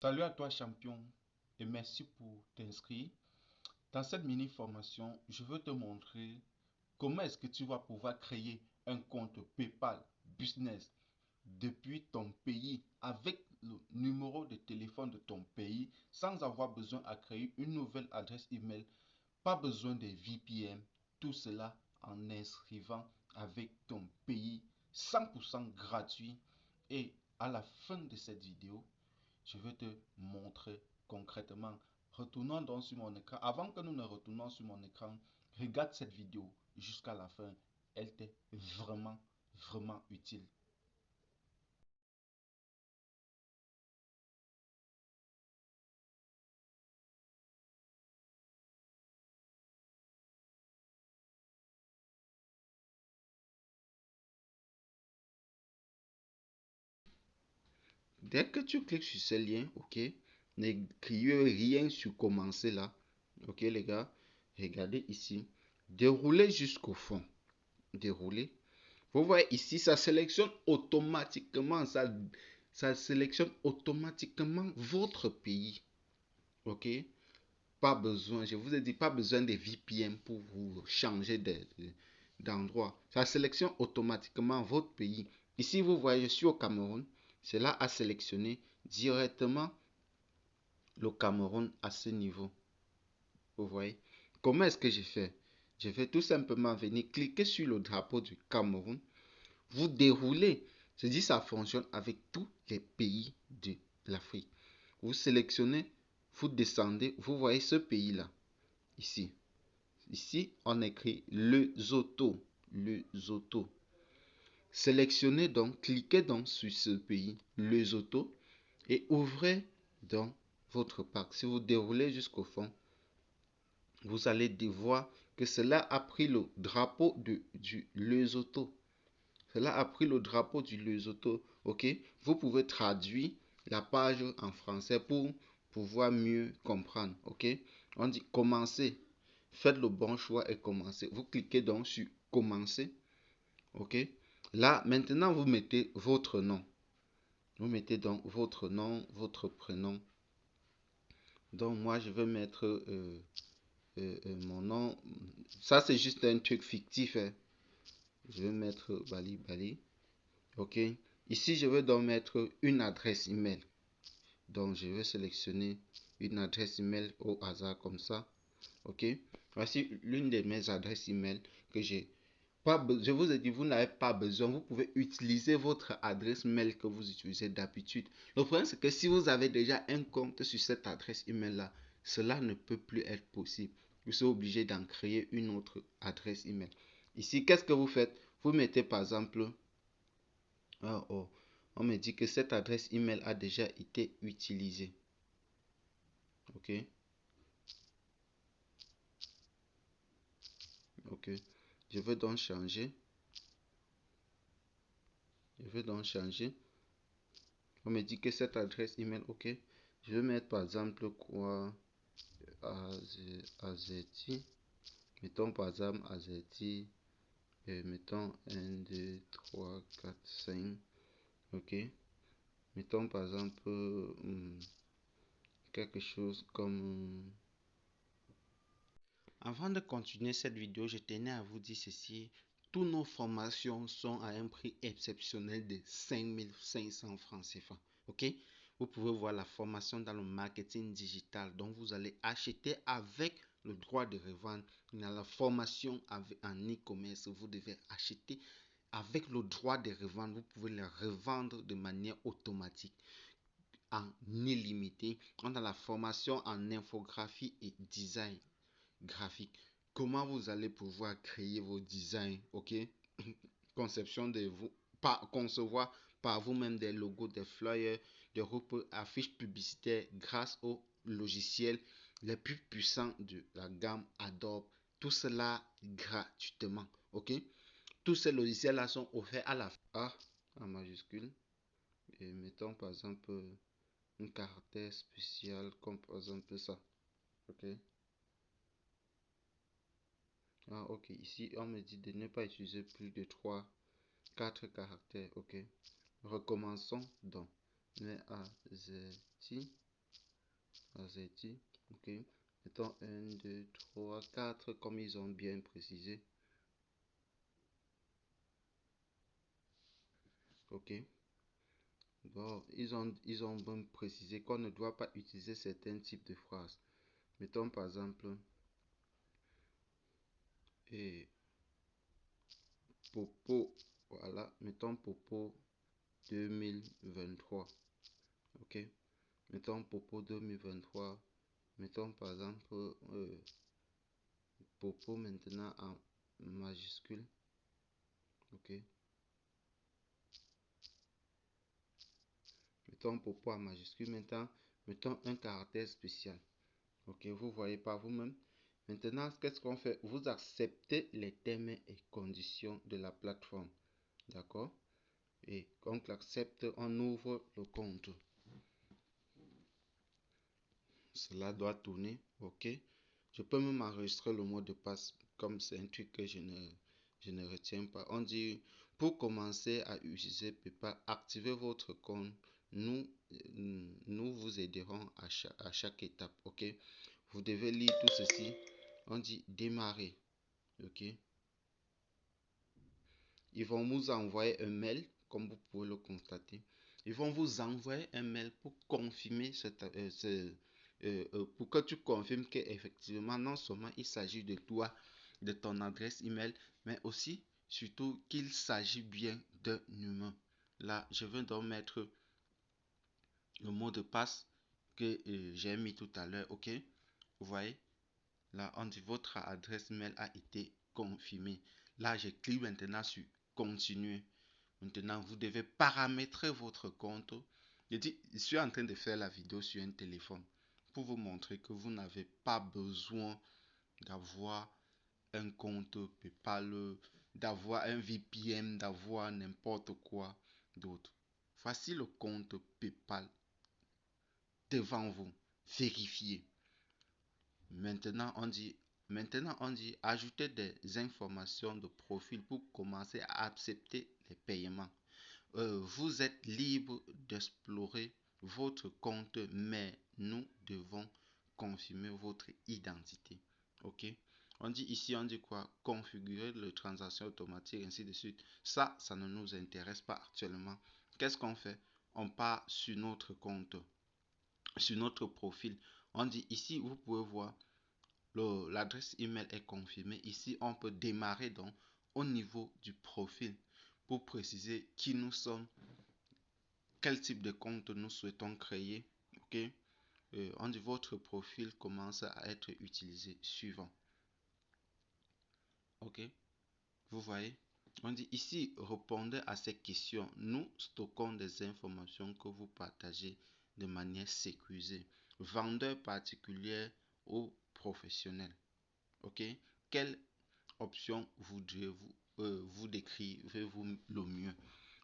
Salut à toi champion et merci pour t'inscrire. Dans cette mini formation, je veux te montrer comment est-ce que tu vas pouvoir créer un compte PayPal Business depuis ton pays avec le numéro de téléphone de ton pays sans avoir besoin à créer une nouvelle adresse email, pas besoin de VPN, tout cela en inscrivant avec ton pays 100% gratuit. Et à la fin de cette vidéo, je vais te montrer concrètement. Retournons donc sur mon écran. Avant que nous ne retournions sur mon écran, regarde cette vidéo jusqu'à la fin. Elle t'est vraiment utile. Dès que tu cliques sur ce lien, ok, n'écrivez rien sur commencer là. Ok les gars, regardez ici. Déroulez jusqu'au fond. Déroulez. Vous voyez ici, ça sélectionne automatiquement. Ça sélectionne automatiquement votre pays. Ok. Pas besoin, je vous ai dit, pas besoin de VPN pour vous changer d'endroit. Ça sélectionne automatiquement votre pays. Ici, vous voyez, je suis au Cameroun. Cela a sélectionné directement le Cameroun à ce niveau. Vous voyez. Comment est-ce que j'ai fait? Je vais tout simplement venir cliquer sur le drapeau du Cameroun. Vous déroulez. Je dis ça fonctionne avec tous les pays de l'Afrique. Vous sélectionnez, vous descendez, vous voyez ce pays-là. Ici. Ici, on écrit Lesotho. Lesotho. Sélectionnez donc, cliquez donc sur ce pays, Lesotho, et ouvrez donc votre pack. Si vous déroulez jusqu'au fond, vous allez voir que cela a pris le drapeau du Lesotho. Cela a pris le drapeau du Lesotho. Ok, vous pouvez traduire la page en français pour pouvoir mieux comprendre. Ok, on dit commencer. Faites le bon choix et commencez. Vous cliquez donc sur commencer. Ok, là maintenant vous mettez votre nom. Vous mettez donc votre nom, votre prénom. Donc moi je vais mettre mon nom. Ça c'est juste un truc fictif. Hein. Je vais mettre Bali Bali. Ok. Ici, je vais donc mettre une adresse email. Donc, je vais sélectionner une adresse email au hasard comme ça. Ok. Voici l'une de mes adresses email que j'ai. Je vous ai dit, vous n'avez pas besoin. Vous pouvez utiliser votre adresse mail que vous utilisez d'habitude. Le problème, c'est que si vous avez déjà un compte sur cette adresse email là, cela ne peut plus être possible. Vous serez obligé d'en créer une autre adresse email. Ici, qu'est-ce que vous faites? Vous mettez par exemple on me dit que cette adresse email a déjà été utilisée. Ok. Ok. Je vais donc changer. Je vais donc changer. On me dit que cette adresse email, ok. Je vais mettre par exemple quoi? Azeti. Mettons par exemple Azeti. Mettons 1, 2, 3, 4, 5. Ok. Mettons par exemple quelque chose comme... Avant de continuer cette vidéo, je tenais à vous dire ceci. Toutes nos formations sont à un prix exceptionnel de 5500 francs CFA. Ok? Vous pouvez voir la formation dans le marketing digital. Donc, vous allez acheter avec le droit de revendre. Il y a la formation en e-commerce. Vous devez acheter avec le droit de revendre. Vous pouvez les revendre de manière automatique en illimité. On a la formation en infographie et design graphique. Comment vous allez pouvoir créer vos designs, ok? Conception de vous, concevoir par vous-même des logos, des flyers, des affiches publicitaires grâce aux logiciels les plus puissants de la gamme Adobe. Tout cela gratuitement, ok? Tous ces logiciels-là sont offerts à la A en majuscule. Et mettons par exemple un caractère spécial comme par exemple ça, ok? Ah, ok. Ici, on me dit de ne pas utiliser plus de 3, 4 caractères. Ok. Recommençons donc. Mais à Z. Azerty. Ok. Mettons 1, 2, 3, 4 comme ils ont bien précisé. Ok. Bon, ils ont bien précisé qu'on ne doit pas utiliser certains types de phrases. Mettons par exemple, et Popo, voilà, mettons Popo 2023. Ok. Mettons Popo 2023. Mettons par exemple Popo maintenant en majuscule. Ok. Mettons Popo en majuscule. Maintenant, mettons un caractère spécial. Ok, vous voyez par vous-même. Maintenant, qu'est-ce qu'on fait? Vous acceptez les termes et conditions de la plateforme. D'accord? Et quand on accepte, on ouvre le compte. Cela doit tourner. Ok? Je peux même enregistrer le mot de passe comme c'est un truc que je ne retiens pas. On dit, pour commencer à utiliser PayPal, activez votre compte. Nous vous aiderons à chaque étape. Ok? Vous devez lire tout ceci. On dit démarrer. Ok? Ils vont vous envoyer un mail, comme vous pouvez le constater. Ils vont vous envoyer un mail pour confirmer pour que tu confirmes qu'effectivement, non seulement il s'agit de toi, de ton adresse email, mais aussi, surtout, qu'il s'agit bien d'un humain. Là, je viens donc mettre le mot de passe que j'ai mis tout à l'heure. Ok? Vous voyez? Là, on dit votre adresse mail a été confirmée. Là, je clique maintenant sur continuer. Maintenant, vous devez paramétrer votre compte. Je suis en train de faire la vidéo sur un téléphone pour vous montrer que vous n'avez pas besoin d'avoir un compte PayPal, d'avoir un VPN, d'avoir n'importe quoi d'autre. Voici le compte PayPal devant vous. Vérifiez. Maintenant, on dit ajouter des informations de profil pour commencer à accepter les paiements. Vous êtes libre d'explorer votre compte, mais nous devons confirmer votre identité. Ok? On dit ici, on dit quoi? Configurer les transactions automatiques, ainsi de suite. Ça ne nous intéresse pas actuellement. Qu'est-ce qu'on fait? On part sur notre compte, sur notre profil. On dit ici, vous pouvez voir, l'adresse email est confirmée. Ici, on peut démarrer donc au niveau du profil pour préciser qui nous sommes, quel type de compte nous souhaitons créer. Ok, on dit votre profil commence à être utilisé suivant. Ok, vous voyez, on dit ici répondez à ces questions. Nous stockons des informations que vous partagez de manière sécurisée. Vendeur particulier ou professionnel. Ok, quelle option voudriez-vous vous décrivez-vous le mieux?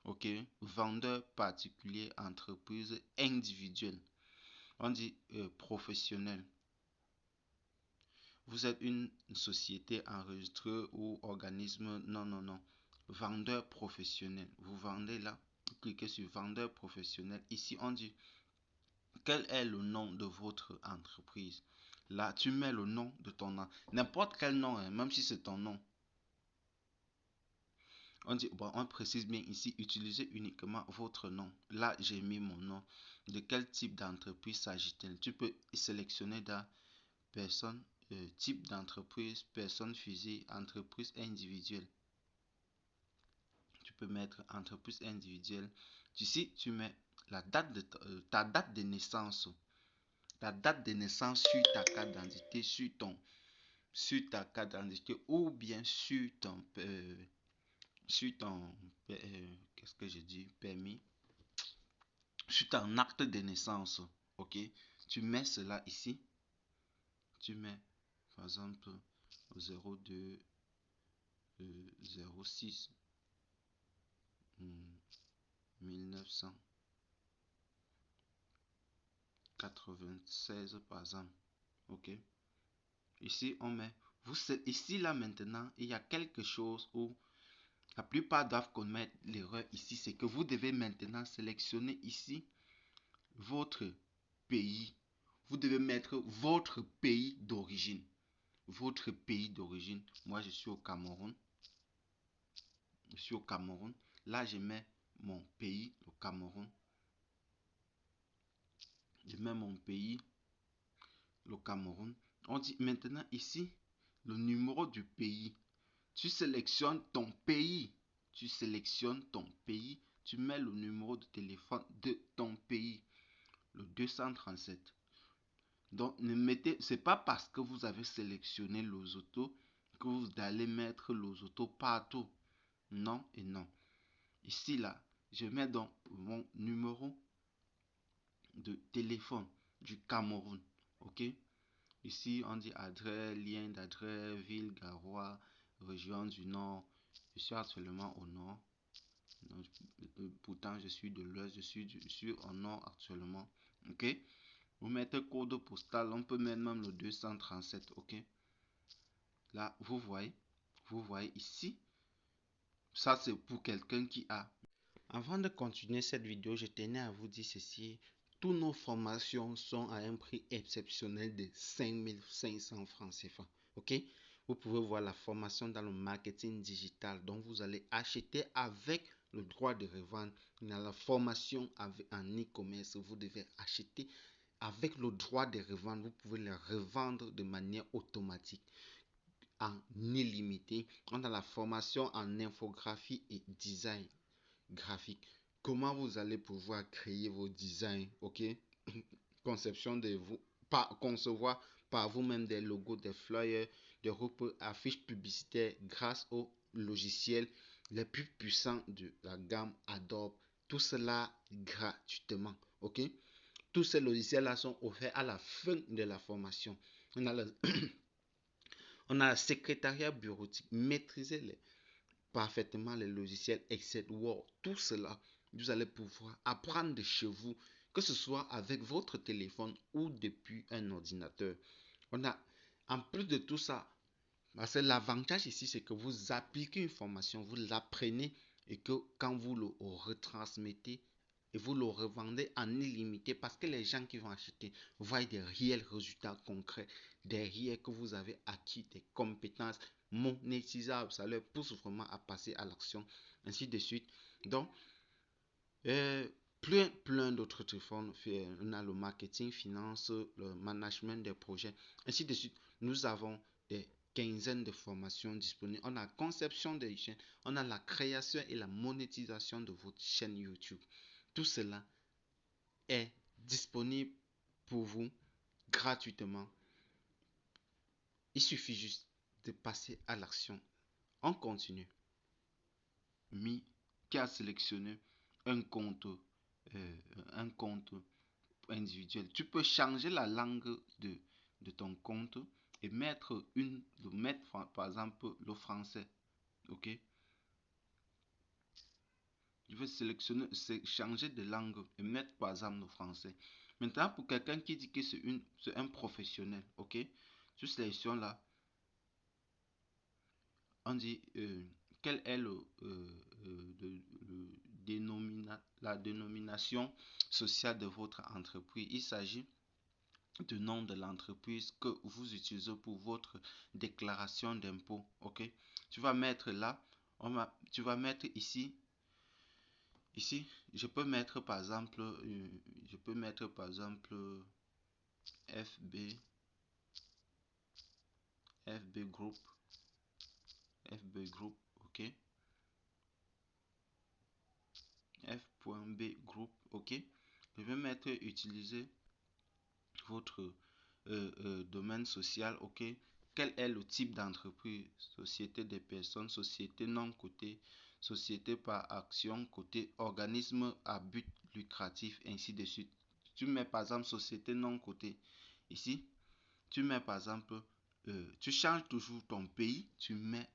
Ok, vendeur particulier, entreprise, individuelle. On dit professionnel. Vous êtes une société enregistrée ou organisme? Non, non, non. Vendeur professionnel. Vous vendez là. Vous cliquez sur vendeur professionnel. Ici, on dit quel est le nom de votre entreprise. Là, tu mets le nom de ton nom. N'importe quel nom, hein, même si c'est ton nom. On dit, bon, on précise bien ici, utilisez uniquement votre nom. Là, j'ai mis mon nom. De quel type d'entreprise s'agit-il? Tu peux sélectionner dans personne, type d'entreprise, personne physique, entreprise individuelle. Tu peux mettre entreprise individuelle. Ici, tu mets la date de ta date de naissance. Ta date de naissance sur ta carte d'identité, sur ta carte d'identité ou bien sur ton qu'est-ce que je dis, permis, sur ton acte de naissance. Ok, tu mets cela ici. Tu mets par exemple 02 06 1996 par exemple. Ok, ici on met ici là maintenant il y a quelque chose où la plupart doivent commettre l'erreur ici, c'est que vous devez maintenant sélectionner ici votre pays. vous devez mettre votre pays d'origine. Votre pays d'origine. Moi, je suis au Cameroun. Je suis au Cameroun. Là, je mets mon pays, le Cameroun. Je mets mon pays, le Cameroun. On dit maintenant ici, le numéro du pays. Tu sélectionnes ton pays. Tu sélectionnes ton pays. Tu mets le numéro de téléphone de ton pays. Le 237. Donc, ne mettez, c'est pas parce que vous avez sélectionné Lesotho que vous allez mettre Lesotho partout. Non et non. Ici, là, je mets donc mon numéro de téléphone du Cameroun. OK? Ici, on dit adresse, lien d'adresse, ville, Garoua, région du Nord. Je suis actuellement au Nord. Donc, pourtant, je suis de l'Ouest. Je suis au Nord actuellement. OK? Vous mettez code postal. On peut mettre même le 237. OK? Là, vous voyez ici. Ça, c'est pour quelqu'un qui a. Avant de continuer cette vidéo, je tenais à vous dire ceci. Toutes nos formations sont à un prix exceptionnel de 5500 francs CFA. OK? Vous pouvez voir la formation dans le marketing digital dont vous allez acheter avec le droit de revendre. Dans la formation en e-commerce, vous devez acheter avec le droit de revendre. Vous pouvez les revendre de manière automatique en illimité. On a la formation en infographie et design graphique. Comment vous allez pouvoir créer vos designs, ok? Conception de vous, concevoir par vous-même des logos, des flyers, des affiches publicitaires grâce aux logiciels les plus puissants de la gamme Adobe. Tout cela gratuitement, ok? Tous ces logiciels-là sont offerts à la fin de la formation. On a le, on a le secrétariat bureautique, maîtriser parfaitement les logiciels Excel, Word, tout cela, vous allez pouvoir apprendre de chez vous, que ce soit avec votre téléphone ou depuis un ordinateur. On a, en plus de tout ça, parce que l'avantage ici, c'est que vous appliquez une formation, vous l'apprenez et que quand vous le retransmettez, et vous le revendez en illimité parce que les gens qui vont acheter voient des réels résultats concrets, derrière que vous avez acquis des compétences monétisables. Ça leur pousse vraiment à passer à l'action, ainsi de suite. Donc, plein d'autres téléphones. On a le marketing, finance, le management des projets, ainsi de suite. Nous avons des quinzaines de formations disponibles. On a la conception des chaînes, on a la création et la monétisation de votre chaîne YouTube. Tout cela est disponible pour vous gratuitement. Il suffit juste de passer à l'action. On continue. Mi qui a sélectionné un compte, un compte individuel. Tu peux changer la langue de ton compte et mettre par exemple le français. Ok? Je vais sélectionner, changer de langue et mettre par exemple le français. Maintenant, pour quelqu'un qui dit que c'est un professionnel, ok? Tu sélectionnes là, on dit quelle est la dénomination sociale de votre entreprise. Il s'agit du nom de l'entreprise que vous utilisez pour votre déclaration d'impôt, ok? Tu vas mettre là, tu vas mettre ici. Ici, je peux mettre par exemple, FB, FB Group, FB Group, ok, F.B Group, ok. Je vais mettre utiliser votre domaine social, ok. Quel est le type d'entreprise? Société des personnes, société non cotée, société par action cotée, organisme à but lucratif, ainsi de suite. Tu mets par exemple société non cotée. Ici, tu mets par exemple, tu changes toujours ton pays, tu mets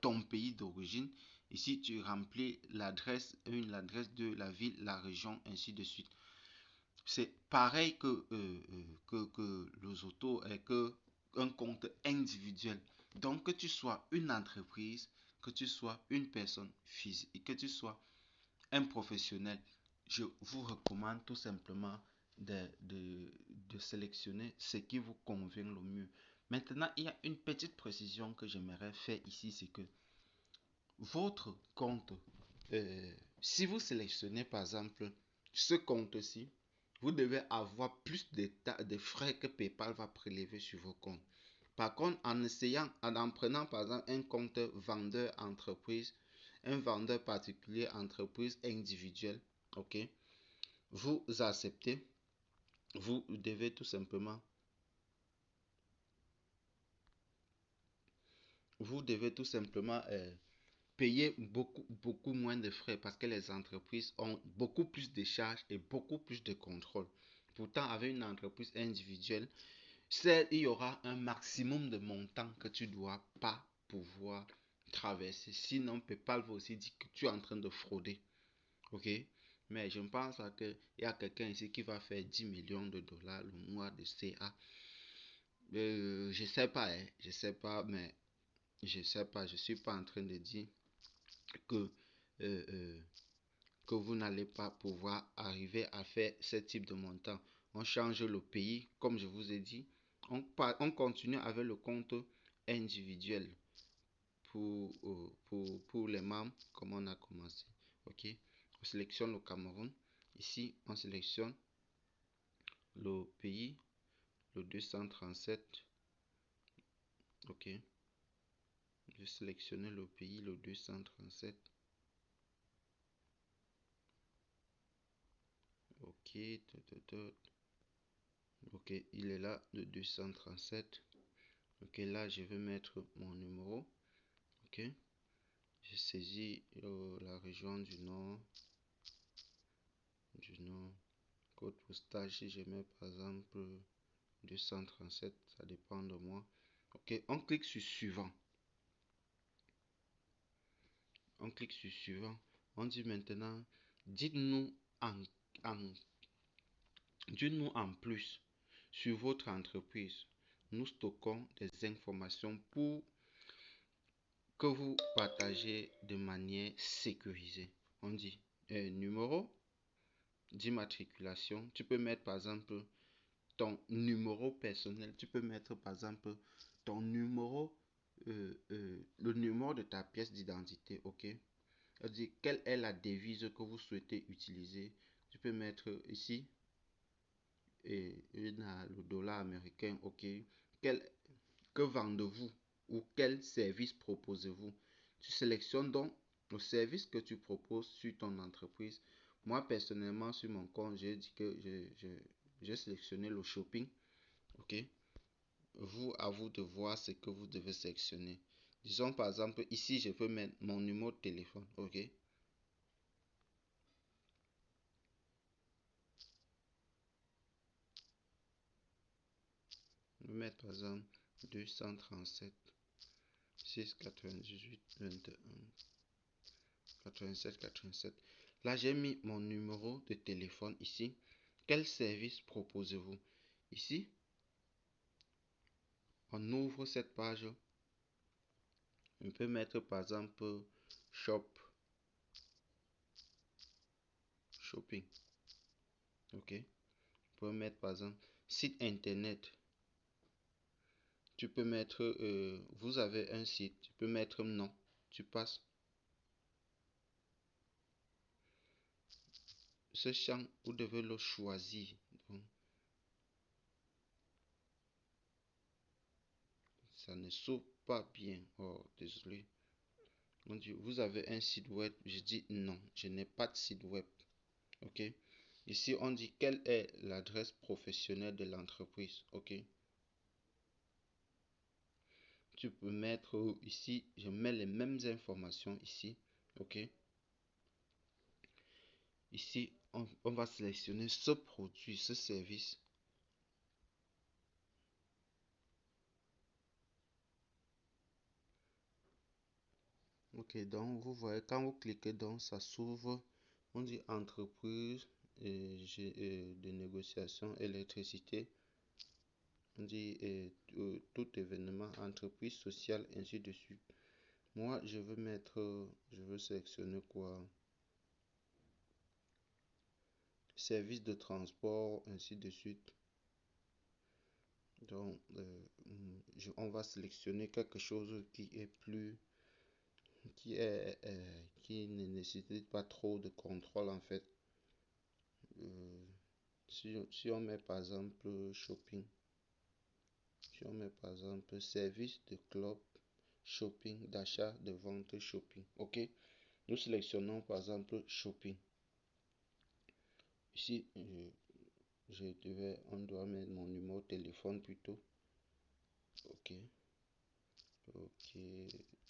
ton pays d'origine. Ici, tu remplis l'adresse 1, l'adresse de la ville, la région, ainsi de suite. C'est pareil que les autos et que un compte individuel. Donc, que tu sois une entreprise, que tu sois une personne physique, et que tu sois un professionnel, je vous recommande tout simplement de sélectionner ce qui vous convient le mieux. Maintenant, il y a une petite précision que j'aimerais faire ici, c'est que votre compte, si vous sélectionnez par exemple ce compte-ci, vous devez avoir plus de frais que PayPal va prélever sur vos comptes. Par contre, en prenant par exemple un compte vendeur entreprise, un vendeur particulier entreprise individuelle, ok, vous acceptez, vous devez tout simplement, payer beaucoup moins de frais parce que les entreprises ont beaucoup plus de charges et beaucoup plus de contrôle. Pourtant, avec une entreprise individuelle, il y aura un maximum de montant que tu ne dois pas pouvoir traverser. Sinon, PayPal va aussi dire que tu es en train de frauder. Ok? Mais je pense qu'il y a quelqu'un ici qui va faire 10 millions de dollars le mois de CA. Je sais pas, hein, je sais pas, mais je sais pas, je suis pas en train de dire que, euh, euh, que vous n'allez pas pouvoir arriver à faire ce type de montant. On change le pays, comme je vous ai dit. On continue avec le compte individuel pour les membres, comme on a commencé. Ok, on sélectionne le Cameroun. Ici, on sélectionne le pays, le 237. Ok, je sélectionne le pays, le 237. Ok, ok, il est là, le 237. Ok, là, je vais mettre mon numéro. Ok, je saisis la région du nord, code postal. Si je mets par exemple 237, ça dépend de moi. Ok, on clique sur suivant. On clique sur suivant. On dit maintenant, dites-nous en, en, dites-nous en plus sur votre entreprise. Nous stockons des informations pour que vous partagez de manière sécurisée. On dit numéro d'immatriculation. Tu peux mettre par exemple ton numéro personnel. Tu peux mettre par exemple ton numéro, le numéro de ta pièce d'identité. Ok. On dit quelle est la devise que vous souhaitez utiliser. Tu peux mettre ici le dollar américain. Ok. Que vendez-vous ou quel service proposez-vous? Tu sélectionnes donc le service que tu proposes sur ton entreprise. Moi, personnellement, sur mon compte, j'ai dit que j'ai sélectionné le shopping. OK? À vous de voir ce que vous devez sélectionner. Disons par exemple, ici, je peux mettre mon numéro de téléphone. OK? Je vais mettre par exemple 237 698 21 87 87. Là, j'ai mis mon numéro de téléphone ici. Quel service proposez-vous? Ici, on ouvre cette page. On peut mettre par exemple shopping. Ok. On peut mettre par exemple site internet. Tu peux mettre, vous avez un site. Tu peux mettre non. Tu passes. Ce champ, vous devez le choisir. Donc, ça ne s'ouvre pas bien. Oh, désolé. On dit, vous avez un site web. Je dis non, je n'ai pas de site web. OK. Ici, on dit quelle est l'adresse professionnelle de l'entreprise. OK. Tu peux mettre ici, je mets les mêmes informations ici. OK. Ici, on va sélectionner ce produit, ce service. Ok, donc vous voyez, quand vous cliquez, donc ça s'ouvre. On dit entreprise de négociation, électricité. On dit tout événement, entreprise sociale, ainsi de suite. Moi, je veux sélectionner quoi? Service de transport, ainsi de suite. Donc, on va sélectionner quelque chose qui est plus, qui ne nécessite pas trop de contrôle en fait. Si on met par exemple shopping, si on met par exemple service de club, shopping, d'achat, de vente, shopping. Ok, nous sélectionnons par exemple shopping. Ici, on doit mettre mon numéro de téléphone plutôt. Ok, ok,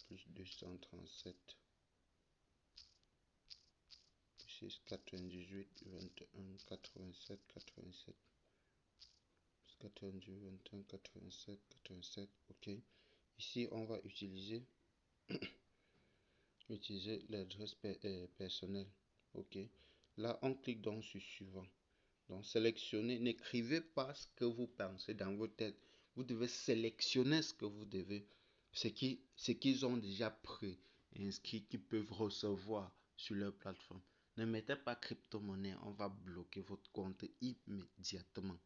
plus 237 6 98 21 87 87 98 21 87 87. Ok, ici on va utiliser l'adresse personnelle. Ok, là on clique donc sur suivant. Donc sélectionnez, n'écrivez pas ce que vous pensez dans votre tête. Vous devez sélectionner ce qu'ils ont déjà inscrit, qu'ils peuvent recevoir sur leur plateforme. Ne mettez pas crypto-monnaie, on va bloquer votre compte immédiatement.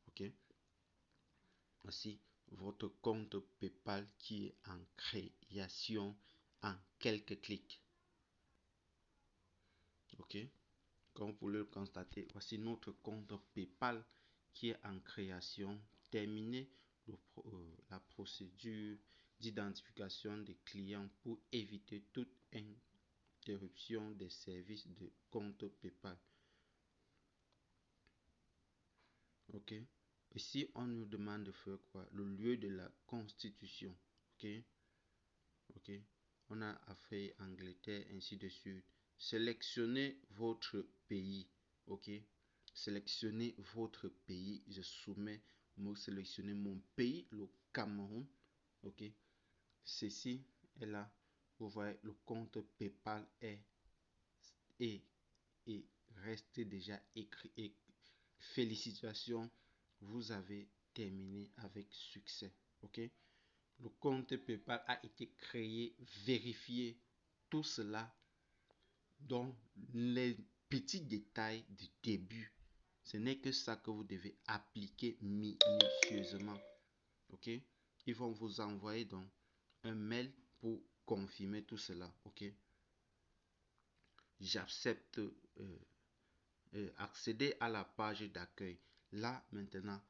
Ok. Voici votre compte PayPal qui est en création en quelques clics. Ok. Comme vous pouvez le constater, voici notre compte PayPal qui est en création. Terminez la procédure d'identification des clients pour éviter toute interruption des services de compte PayPal. Ok. Ici, on nous demande de faire quoi? Le lieu de la constitution. Ok. Ok. On a affaire Angleterre, ainsi de suite. Sélectionnez votre pays. Ok. Sélectionnez votre pays. Je soumets, sélectionner mon pays, le Cameroun. Ok. Ceci est là. Vous voyez, le compte PayPal est reste déjà écrit. Et félicitations, vous avez terminé avec succès. Ok. Le compte PayPal a été créé, vérifié. Tout cela dans les petits détails du début. Ce n'est que ça que vous devez appliquer minutieusement. Ok. Ils vont vous envoyer donc un mail pour confirmer tout cela. Ok. J'accepte. Accéder à la page d'accueil. Là maintenant,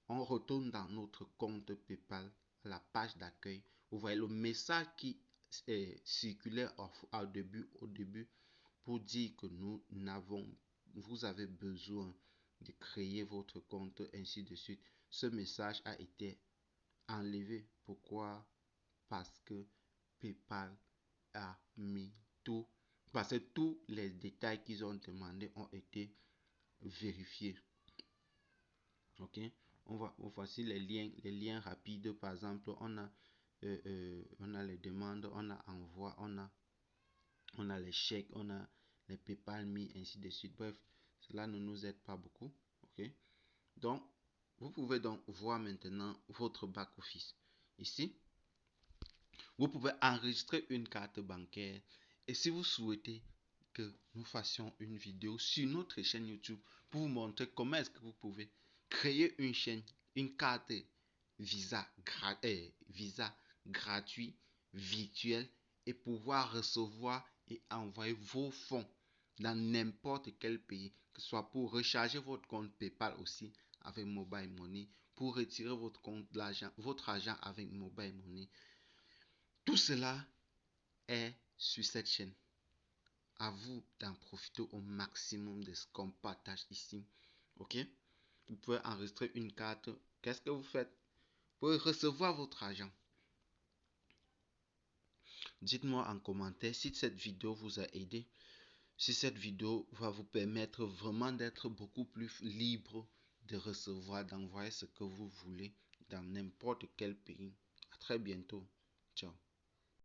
on retourne dans notre compte PayPal, à la page d'accueil. Vous voyez le message qui circulait au début pour dire que vous avez besoin de créer votre compte, ainsi de suite. Ce message a été enlevé. Pourquoi? Parce que PayPal a mis tout, parce que tous les détails qu'ils ont demandé ont été vérifiés. Ok, voici les liens rapides. Par exemple, on a les demandes, on a envoi, on a les chèques, on a les PayPal Me, ainsi de suite. Bref, cela ne nous aide pas beaucoup. Ok, donc vous pouvez donc voir maintenant votre back office. Ici, vous pouvez enregistrer une carte bancaire, et si vous souhaitez que nous fassions une vidéo sur notre chaîne YouTube pour vous montrer comment est-ce que vous pouvez créer une carte Visa, Visa gratuit, virtuel, et pouvoir recevoir et envoyer vos fonds dans n'importe quel pays, que ce soit pour recharger votre compte PayPal aussi avec Mobile Money, pour retirer votre argent avec Mobile Money. Tout cela est sur cette chaîne. À vous d'en profiter au maximum de ce qu'on partage ici. Ok? Vous pouvez enregistrer une carte. Qu'est-ce que vous faites? Pour recevoir votre argent. Dites-moi en commentaire si cette vidéo vous a aidé. Si cette vidéo va vous permettre vraiment d'être beaucoup plus libre de recevoir, d'envoyer ce que vous voulez dans n'importe quel pays. À très bientôt.